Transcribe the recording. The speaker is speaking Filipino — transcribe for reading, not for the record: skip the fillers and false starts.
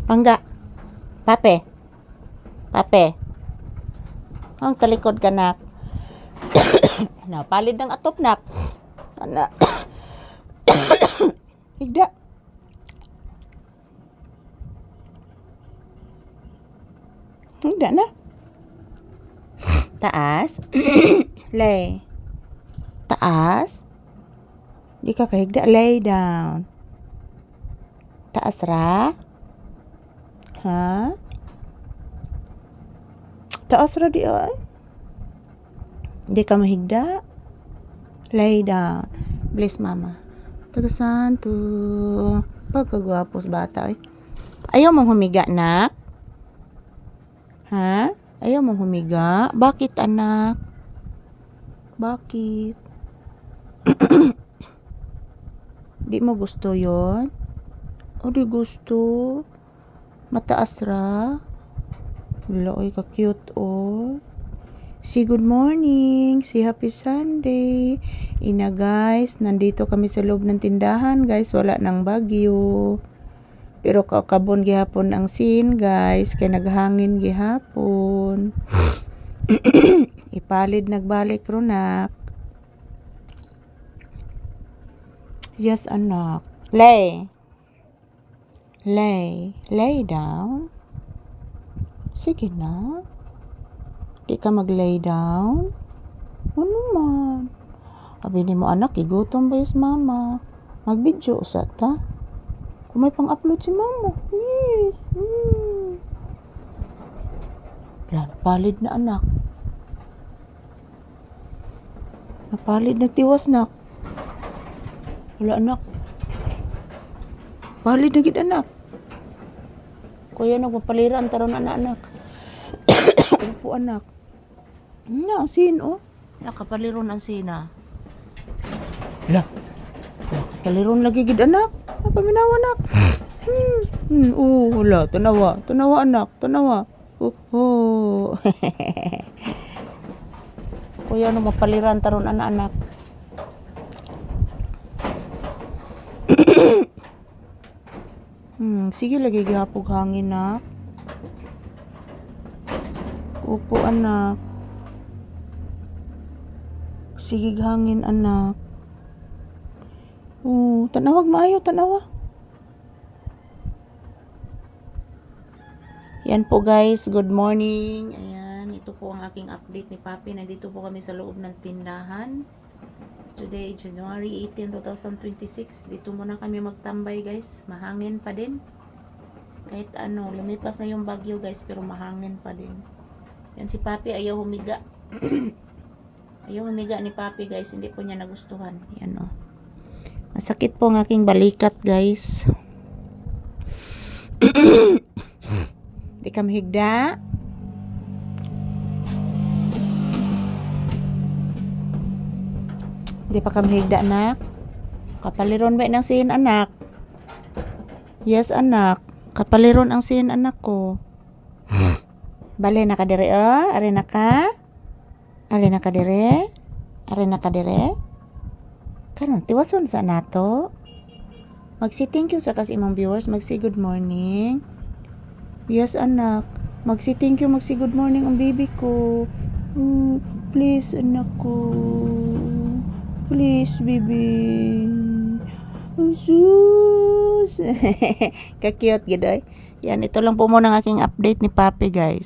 Pangga. Pape. Pape. Ang talikod ka, nak. Napalid ng atop, nak. Anak. Higda. Higda na. Taas. Lay. Taas. Di ka kahigda. Lay down. Taas ra. Ha? Taas ra di ay. Di ka mahigda. Lay down. Bless mama. Taga santo. Pagkagwapos bata ay. Ayaw mong humiga, nak? Ha? Ayaw mong humiga? Bakit, anak? Bakit? Di mo gusto yon? O di gusto? Mataas ra? Wala, oy, ka-cute, oy. Say good morning. Say happy Sunday. Ina, guys, nandito kami sa loob ng tindahan, guys. Wala nang bagyo. Pero kakabon gihapon ang scene, guys. Kaya naghangin gihapon. Ipalid nagbalik runak. Yes, anak. Lay. Lay. Lay down. Sige na. Di ka mag-lay down? Ano man? Sabi ni mo, anak, igutom ba yung mama? Mag-video sa ta? Kung may pang-upload si mama. Yes. Napalid na, anak. Napalid, nagtiwas, nak. Wala, anak. Palid na gid, anak. Kuya, nagpapalira ang taron, anak. Upo, anak. Ang sin, oh. Nakapaliron ang sina. Lah. Nakapaliron lagi gid, anak. Paminawa, anak. Wala. Tanawa. Tanawa, anak. Tanawa. Oh. Kuya, mapaliran taron, anak. Sige, lagi gihapog hangin, nak. Upo, anak. Sige, hangin, anak. Tanawag maayo, tanawa. Yan po, guys. Good morning. Ayan, ito po ang aking update ni Papi. Nandito po kami sa loob ng tindahan. Today, January 18, 2026. Dito muna kami magtambay, guys. Mahangin pa din. Kahit lumipas na yung bagyo, guys, pero mahangin pa din. Yan si Papi, ayaw humiga. Ayaw humiga ni Papi, guys. Hindi po niya nagustuhan. Yan, oh. Masakit po ang aking balikat, guys. Di ka mahigda? Di pa ka mahigda, anak? Kapaliron ba ng sin, anak? Yes, anak. Kapaliron ang sin, anak ko. Bale na ka dire, oh. Are na ka? Are na ka dire? Are na ka dire? Karon, tiwason sa nato. Mag-say thank you sa kasi imong viewers. Mag-say good morning. Yes, anak. Mag-say thank you. Mag-say good morning ang baby ko. Please, anak ko. Please, baby. Sus. Ka-cute, gidoy. Yan, ito lang po muna ang aking update ni Papi, guys.